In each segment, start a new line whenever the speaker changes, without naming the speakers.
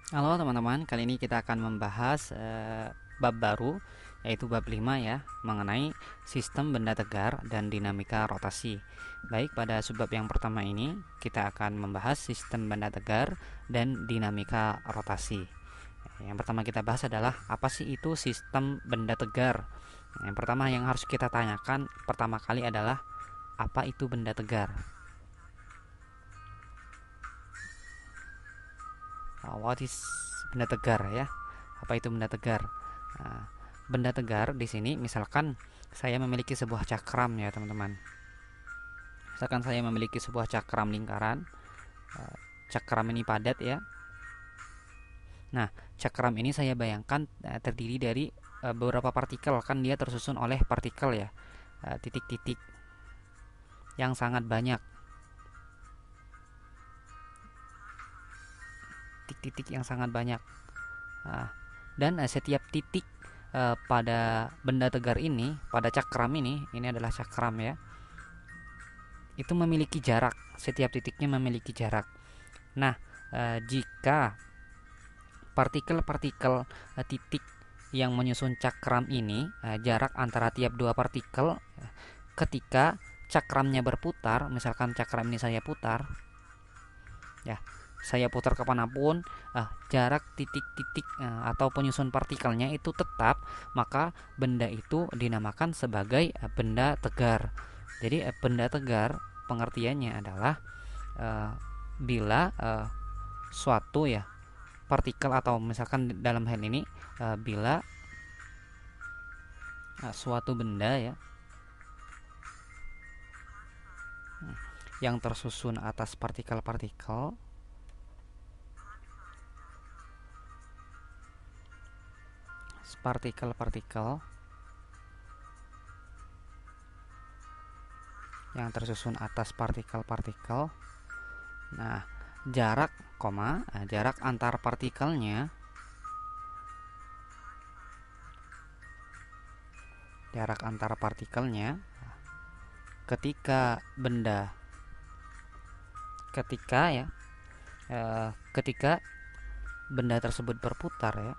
Halo teman-teman, kali ini kita akan membahas bab baru, yaitu bab 5 ya, mengenai sistem benda tegar dan dinamika rotasi. Baik, pada subbab yang pertama ini kita akan membahas sistem benda tegar dan dinamika rotasi. Yang pertama kita bahas adalah apa sih itu sistem benda tegar. Yang pertama yang harus kita tanyakan pertama kali adalah apa itu benda tegar. What is benda tegar ya? Apa itu benda tegar? Nah, benda tegar di sini misalkan saya memiliki sebuah cakram ya teman-teman. Misalkan saya memiliki sebuah cakram lingkaran, cakram ini padat ya. Nah, cakram ini saya bayangkan terdiri dari beberapa partikel, kan dia tersusun oleh partikel ya, titik-titik yang sangat banyak, titik-titik yang sangat banyak. Nah, dan setiap titik pada benda tegar ini, pada cakram ini adalah cakram ya, itu memiliki jarak. Setiap titiknya memiliki jarak. Nah, jika partikel-partikel titik yang menyusun cakram ini, jarak antara tiap dua partikel ketika cakramnya berputar, misalkan cakram ini saya putar, ya, saya putar kemanapun, jarak titik-titik atau penyusun partikelnya itu tetap, maka benda itu dinamakan sebagai benda tegar. Jadi benda tegar pengertiannya adalah uh, bila suatu ya partikel, atau misalkan dalam hal ini bila suatu benda ya yang tersusun atas partikel-partikel, partikel-partikel yang tersusun atas partikel-partikel. Nah, jarak jarak antar partikelnya, jarak antar partikelnya ketika benda ketika ya ketika benda tersebut berputar ya,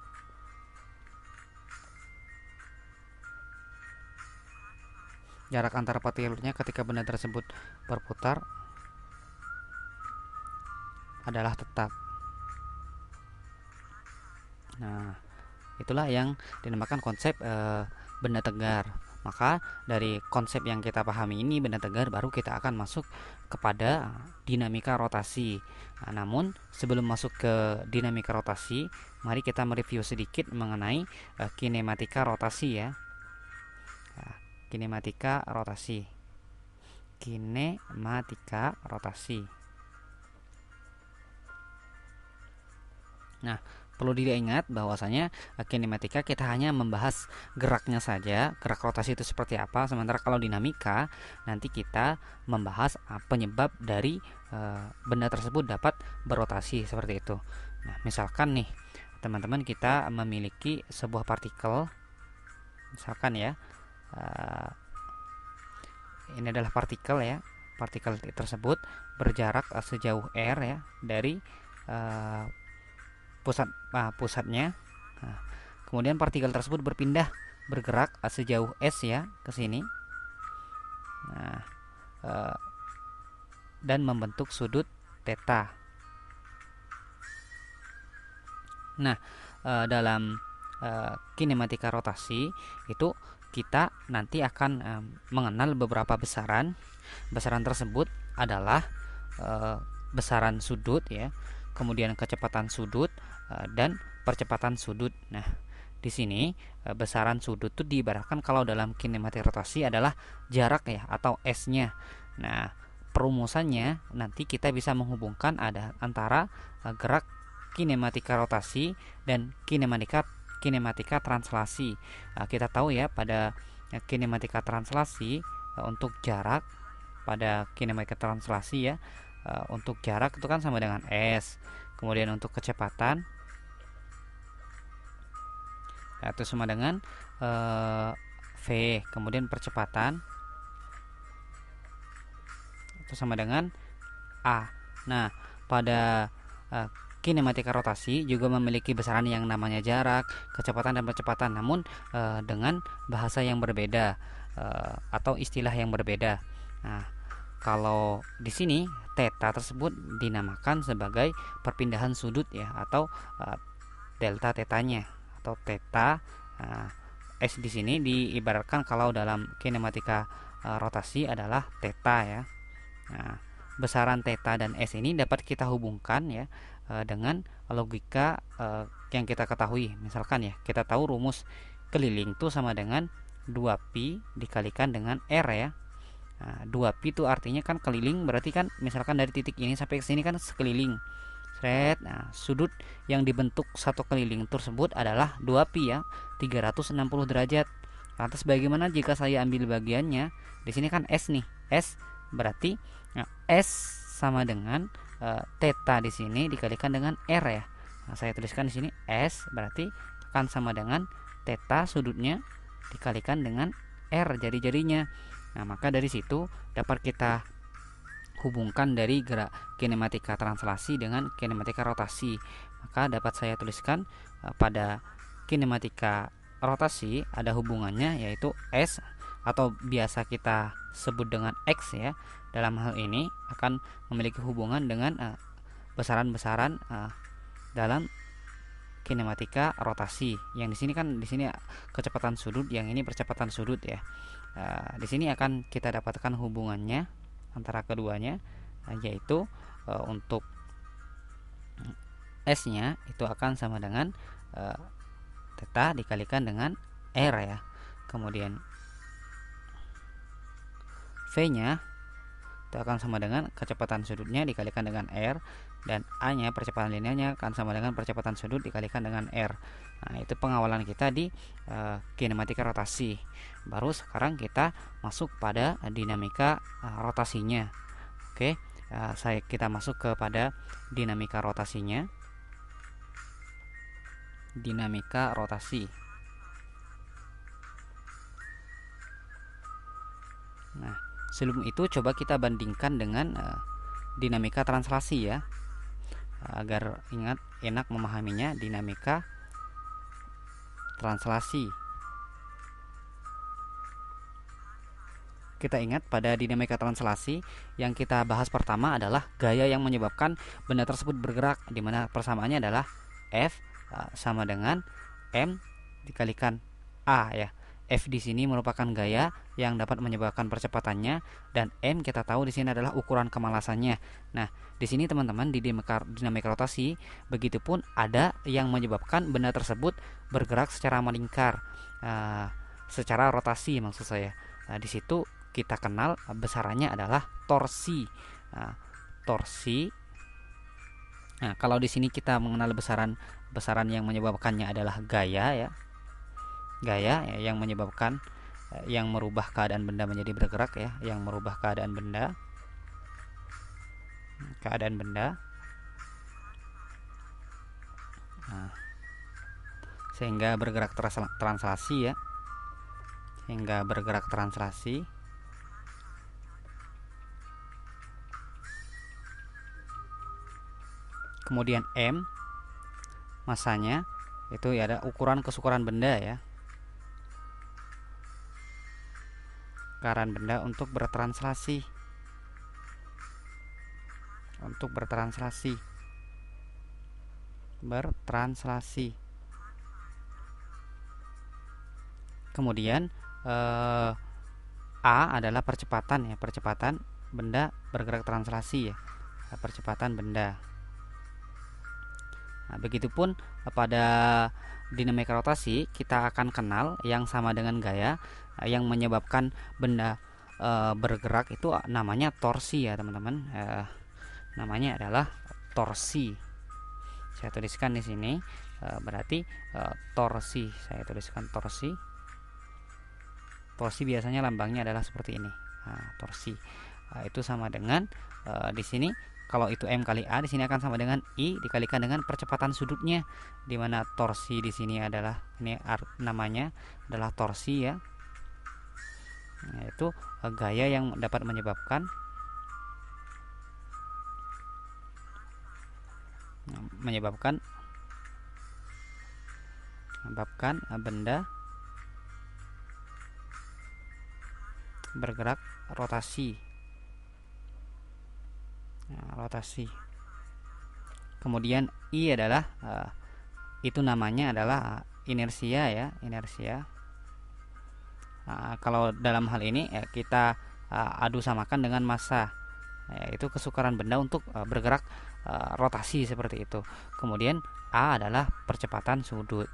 jarak antar partikelnya ketika benda tersebut berputar adalah tetap. Nah, itulah yang dinamakan konsep benda tegar. Maka dari konsep yang kita pahami ini, benda tegar, baru kita akan masuk kepada dinamika rotasi. Nah, namun sebelum masuk ke dinamika rotasi, mari kita mereview sedikit mengenai kinematika rotasi ya. Nah, kinematika rotasi. Kinematika rotasi. Nah, perlu diingat bahwasanya kinematika kita hanya membahas geraknya saja, gerak rotasi itu seperti apa. Sementara kalau dinamika nanti kita membahas penyebab dari benda tersebut dapat berotasi seperti itu. Nah, misalkan nih teman-teman, kita memiliki sebuah partikel, misalkan ya, ini adalah partikel ya. Partikel tersebut berjarak sejauh r ya dari uh, pusatnya. Nah, kemudian partikel tersebut bergerak sejauh s ya ke sini. Nah, eh, dan membentuk sudut theta. Nah, dalam kinematika rotasi itu kita nanti akan mengenal beberapa besaran. Besaran tersebut adalah besaran sudut ya, kemudian kecepatan sudut dan percepatan sudut. Nah, di sini besaran sudut itu diibaratkan kalau dalam kinematika rotasi adalah jarak ya atau s-nya. Nah, perumusannya nanti kita bisa menghubungkan ada antara gerak kinematika rotasi dan kinematika translasi. Kita tahu ya pada kinematika translasi untuk jarak, pada kinematika translasi ya, untuk jarak itu kan sama dengan s. Kemudian untuk kecepatan itu sama dengan v. Kemudian percepatan itu sama dengan a. Nah, pada kinematika rotasi juga memiliki besaran yang namanya jarak, kecepatan dan percepatan, namun dengan bahasa yang berbeda atau istilah yang berbeda. Nah, kalau di sini theta tersebut dinamakan sebagai perpindahan sudut ya, atau delta tetanya atau theta. S di sini diibaratkan kalau dalam kinematika rotasi adalah theta ya. Nah, besaran theta dan S ini dapat kita hubungkan ya dengan logika yang kita ketahui. Misalkan ya, kita tahu rumus keliling itu sama dengan 2pi dikalikan dengan R ya. Nah, 2pi itu artinya kan keliling, berarti kan misalkan dari titik ini sampai ke sini kan sekeliling. Nah, sudut yang dibentuk satu keliling tersebut adalah 2pi ya, 360 derajat. Lantas bagaimana jika saya ambil bagiannya? Di sini kan S nih. S berarti S sama dengan theta di sini dikalikan dengan R ya. Nah, saya tuliskan di sini S berarti akan sama dengan theta sudutnya dikalikan dengan R jari-jarinya. Nah, maka dari situ dapat kita hubungkan dari gerak kinematika translasi dengan kinematika rotasi. Maka dapat saya tuliskan pada kinematika rotasi ada hubungannya, yaitu S atau biasa kita sebut dengan X ya. Dalam hal ini akan memiliki hubungan dengan besaran-besaran dalam kinematika rotasi. Yang di sini kan kecepatan sudut, yang ini percepatan sudut ya. Di sini akan kita dapatkan hubungannya antara keduanya, yaitu untuk S-nya itu akan sama dengan theta dikalikan dengan R ya. Kemudian V-nya itu akan sama dengan kecepatan sudutnya dikalikan dengan R, dan A-nya percepatan linearnya akan sama dengan percepatan sudut dikalikan dengan R. Nah, itu pengawalan kita di kinematika rotasi. Baru sekarang kita masuk pada dinamika rotasinya. Oke, kita masuk kepada dinamika rotasinya. Dinamika rotasi. Nah, sebelum itu coba kita bandingkan dengan dinamika translasi ya, agar enak memahaminya. Dinamika translasi. Kita ingat pada dinamika translasi yang kita bahas pertama adalah gaya yang menyebabkan benda tersebut bergerak, di mana persamaannya adalah F sama dengan M dikalikan A ya. F di sini merupakan gaya yang dapat menyebabkan percepatannya, dan M kita tahu di sini adalah ukuran kemalasannya. Nah, di sini teman-teman di dinamika rotasi begitupun ada yang menyebabkan benda tersebut bergerak secara melingkar, secara rotasi maksud saya. Di situ kita kenal besarannya adalah torsi. Torsi. Nah, kalau di sini kita mengenal besaran yang menyebabkannya adalah gaya ya. Gaya ya, yang menyebabkan yang merubah keadaan benda menjadi bergerak ya, yang merubah keadaan benda. Nah, sehingga bergerak translasi ya. Sehingga bergerak translasi. Kemudian M masanya itu ya, ada ukuran kesukaran benda ya. Kesukaran benda untuk bertranslasi. Bertranslasi. Kemudian A adalah percepatan ya, percepatan benda bergerak translasi ya, percepatan benda. Nah, begitupun pada dinamika rotasi kita akan kenal yang sama dengan gaya yang menyebabkan benda bergerak, itu namanya torsi ya teman-teman. Namanya adalah torsi. Saya tuliskan di sini berarti torsi. Saya tuliskan torsi. Torsi biasanya lambangnya adalah seperti ini. Nah, torsi itu sama dengan di sini. Kalau itu M kali A, di sini akan sama dengan I dikalikan dengan percepatan sudutnya, di mana torsi di sini adalah namanya adalah torsi ya. Nah, itu gaya yang dapat menyebabkan menyebabkan benda bergerak rotasi. Rotasi. Kemudian I adalah itu namanya adalah inersia ya, inersia. Kalau dalam hal ini kita adu samakan dengan massa, yaitu kesukaran benda untuk bergerak rotasi seperti itu. Kemudian A adalah percepatan sudut.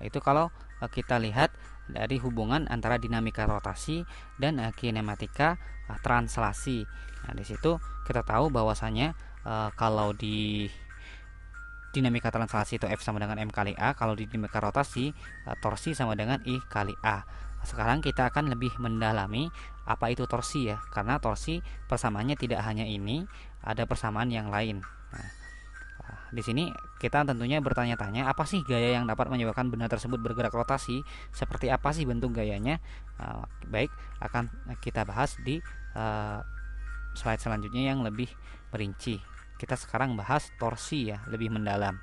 Itu kalau kita lihat dari hubungan antara dinamika rotasi dan kinematika translasi. Nah, di situ kita tahu bahwasanya kalau di dinamika translasi itu F sama dengan M kali A, kalau di dinamika rotasi torsi sama dengan I kali A. Sekarang kita akan lebih mendalami apa itu torsi ya, karena torsi persamaannya tidak hanya ini, ada persamaan yang lain. Nah, di sini kita tentunya bertanya-tanya, apa sih gaya yang dapat menyebabkan benda tersebut bergerak rotasi? Seperti apa sih bentuk gayanya? Baik, akan kita bahas di slide selanjutnya yang lebih merinci. Kita sekarang bahas torsi ya, lebih mendalam.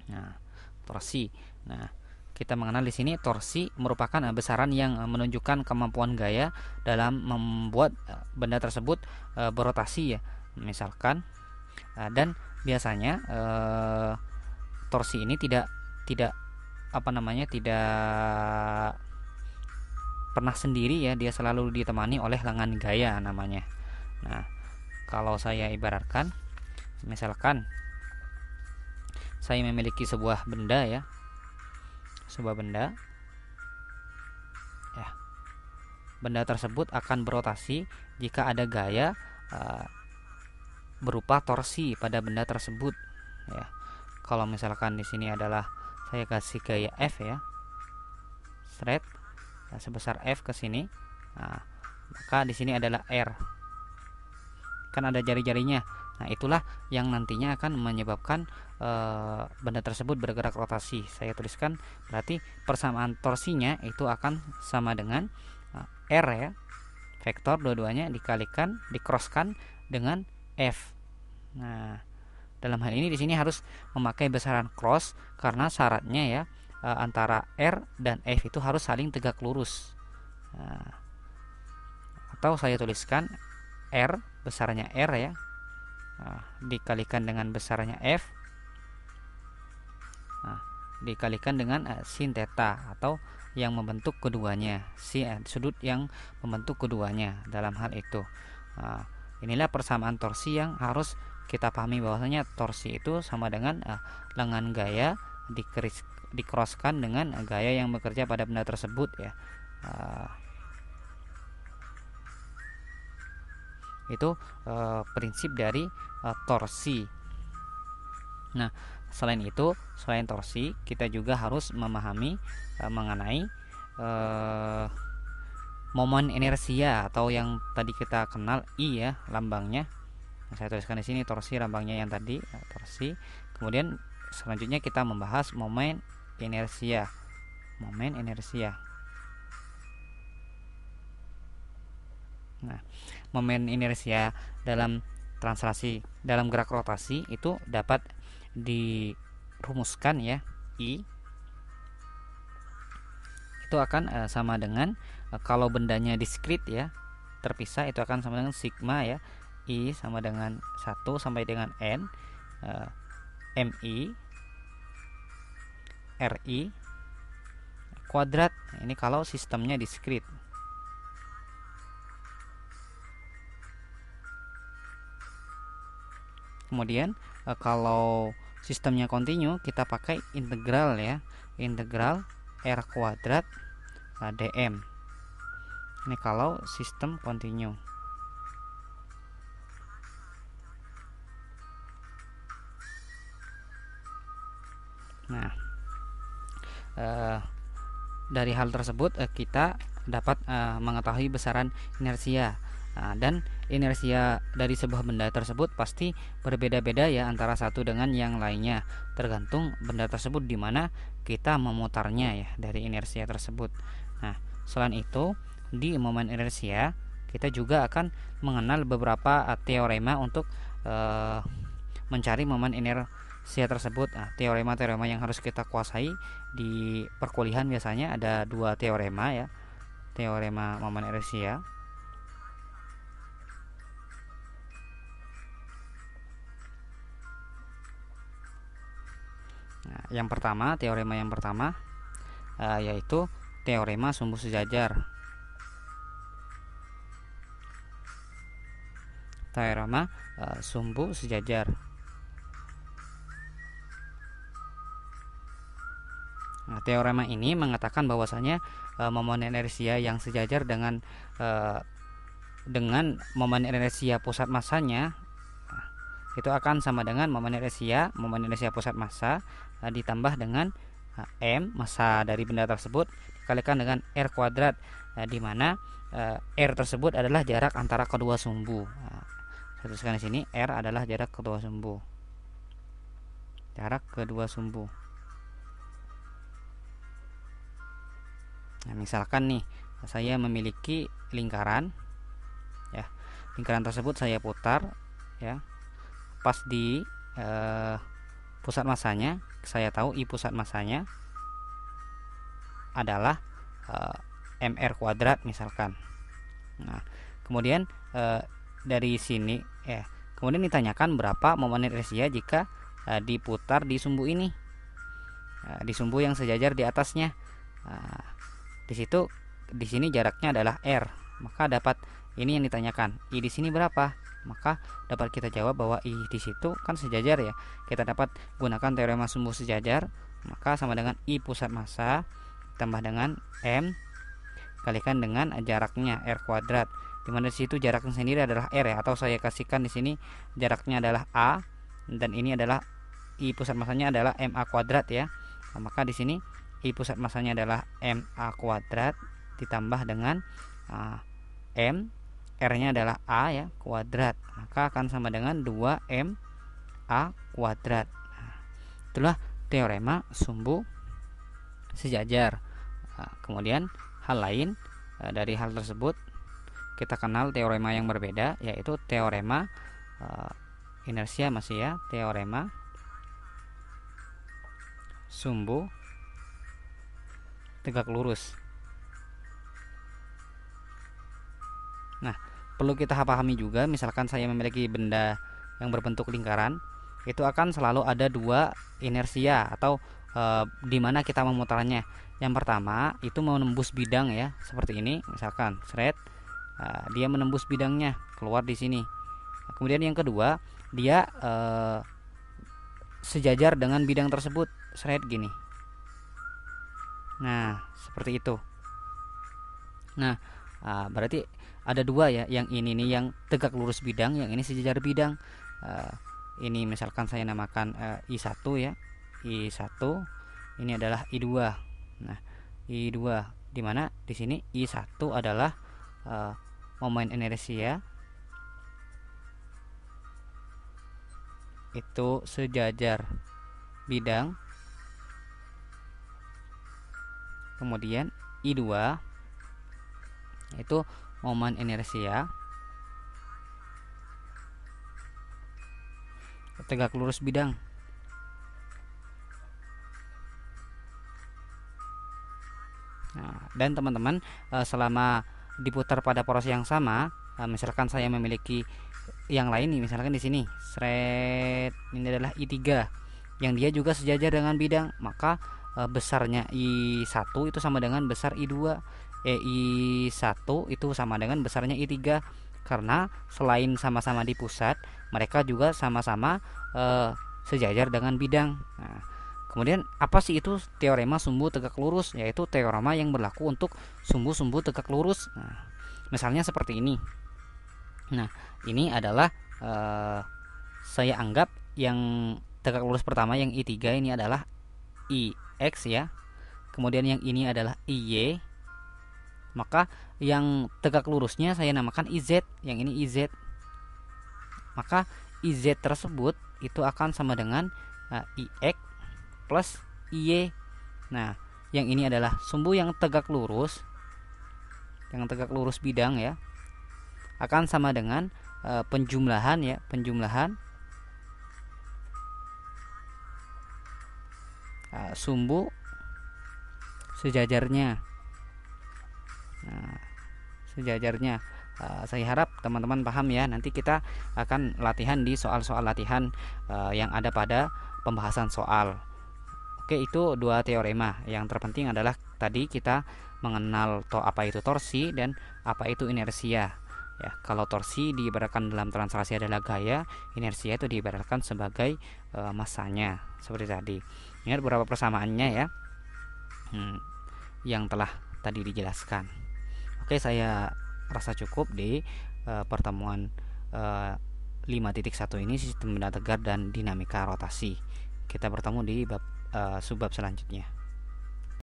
Nah, torsi. Nah, kita mengenal di sini torsi merupakan besaran yang menunjukkan kemampuan gaya dalam membuat benda tersebut berotasi ya. Misalkan dan biasanya torsi ini tidak pernah sendiri ya, dia selalu ditemani oleh lengan gaya namanya. Nah, kalau saya ibaratkan, misalkan saya memiliki sebuah benda ya, benda tersebut akan berotasi jika ada gaya berupa torsi pada benda tersebut ya. Kalau misalkan di sini adalah saya kasih gaya F ya, straight sebesar F ke sini, nah, maka di sini adalah R, kan ada jari-jarinya. Nah, itulah yang nantinya akan menyebabkan benda tersebut bergerak rotasi. Saya tuliskan, berarti persamaan torsinya itu akan sama dengan R ya, vektor dua-duanya dikrosskan dengan F. Nah, dalam hal ini di sini harus memakai besaran cross karena syaratnya ya antara R dan F itu harus saling tegak lurus. Nah, atau saya tuliskan R, besarnya R ya, dikalikan dengan besarnya F, dikalikan dengan sin theta atau yang membentuk keduanya, sudut yang membentuk keduanya dalam hal itu. Inilah persamaan torsi yang harus kita pahami, bahwasanya torsi itu sama dengan lengan gaya dikrosskan dengan gaya yang bekerja pada benda tersebut ya. Itu prinsip dari torsi. Nah, selain torsi, kita juga harus memahami mengenai momen inersia atau yang tadi kita kenal I ya, lambangnya. Nah, saya tuliskan di sini torsi, lambangnya yang tadi torsi. Kemudian selanjutnya kita membahas momen inersia. Nah, momen inersia dalam translasi, dalam gerak rotasi itu dapat dirumuskan ya, I itu akan sama dengan kalau bendanya diskrit ya, terpisah, itu akan sama dengan sigma ya, I sama dengan 1 sampai dengan N MI RI kuadrat. Ini kalau sistemnya diskrit. Kemudian kalau sistemnya kontinu, kita pakai integral ya, integral R kuadrat dm. Ini kalau sistem kontinu. Nah, dari hal tersebut kita dapat mengetahui besaran inersia. Dan inersia dari sebuah benda tersebut pasti berbeda-beda ya antara satu dengan yang lainnya, tergantung benda tersebut di mana kita memutarnya ya dari inersia tersebut. Nah, selain itu di momen inersia kita juga akan mengenal beberapa teorema untuk mencari momen inersia tersebut. Teorema-teorema yang harus kita kuasai di perkuliahan biasanya ada 2 teorema ya. Teorema momen inersia. Nah, teorema yang pertama yaitu teorema sumbu sejajar. Teorema sumbu sejajar. Nah, teorema ini mengatakan bahwasanya momen inersia yang sejajar dengan momen inersia pusat massanya itu akan sama dengan momen inersia pusat massa ditambah dengan m, massa dari benda tersebut, dikalikan dengan r kuadrat, di mana r tersebut adalah jarak antara kedua sumbu. Saya tuliskan di sini, r adalah jarak kedua sumbu. Nah, misalkan nih saya memiliki lingkaran ya. Lingkaran tersebut saya putar ya. Pas di pusat massanya, saya tahu I pusat massanya adalah mr kuadrat misalkan. Nah, kemudian dari sini kemudian ditanyakan berapa momen inersia jika diputar di sumbu ini, di sumbu yang sejajar di atasnya. Di sini jaraknya adalah r, maka dapat ini yang ditanyakan, I di sini berapa? Maka dapat kita jawab bahwa I di situ kan sejajar ya. Kita dapat gunakan teorema sumbu sejajar, maka sama dengan I pusat massa tambah dengan m kalikan dengan jaraknya r kuadrat, di mana di situ jaraknya sendiri adalah r ya, atau saya kasihkan di sini jaraknya adalah a dan ini adalah I pusat massanya adalah ma kuadrat ya. Nah, maka di sini I pusat massanya adalah ma kuadrat ditambah dengan m, r-nya adalah a ya kuadrat, maka akan sama dengan 2ma kuadrat. Itulah teorema sumbu sejajar. Kemudian hal lain dari hal tersebut kita kenal teorema yang berbeda, yaitu teorema inersia masih ya, teorema sumbu tegak lurus. Nah, perlu kita pahami juga, misalkan saya memiliki benda yang berbentuk lingkaran, itu akan selalu ada 2 inersia atau di mana kita memutarnya. Yang pertama itu menembus bidang ya, seperti ini, misalkan thread, dia menembus bidangnya keluar di sini. Kemudian yang kedua, dia sejajar dengan bidang tersebut, thread gini. Nah, seperti itu. Nah, berarti ada 2 ya, yang ini nih yang tegak lurus bidang, yang ini sejajar bidang. Ini misalkan saya namakan I1 ya, I1, ini adalah I2. Nah, I2 di mana di sini I1 adalah momen inersia itu sejajar bidang. Kemudian I2 itu momen inersia tegak lurus bidang. Nah, dan teman-teman selama diputar pada poros yang sama, misalkan saya memiliki yang lain nih, misalkan di sini thread ini adalah I3 yang dia juga sejajar dengan bidang, maka besarnya I1 itu sama dengan besar I2. I1 itu sama dengan besarnya I3, karena selain sama-sama di pusat, mereka juga sama-sama sejajar dengan bidang. Nah, kemudian apa sih itu teorema sumbu tegak lurus? Yaitu teorema yang berlaku untuk sumbu-sumbu tegak lurus. Nah, misalnya seperti ini. Nah, ini adalah saya anggap yang tegak lurus pertama yang I3 ini adalah IX ya. Kemudian yang ini adalah IY. Maka yang tegak lurusnya saya namakan IZ, yang ini IZ. Maka IZ tersebut itu akan sama dengan IX plus IY. Nah, yang ini adalah sumbu yang tegak lurus bidang ya. akan sama dengan penjumlahan ya, penjumlahan sumbu sejajarnya. Nah, sejajarnya. Saya harap teman-teman paham ya. Nanti kita akan latihan di soal-soal latihan yang ada pada pembahasan soal. Oke, itu dua teorema. Yang terpenting adalah tadi kita mengenal apa itu torsi dan apa itu inersia. Ya, kalau torsi diibaratkan dalam translasi adalah gaya, inersia itu diibaratkan sebagai masanya, seperti tadi. Ingat beberapa persamaannya ya, yang telah tadi dijelaskan. Oke, saya rasa cukup di pertemuan 5.1 ini, sistem benda tegar dan dinamika rotasi. Kita bertemu di subbab selanjutnya.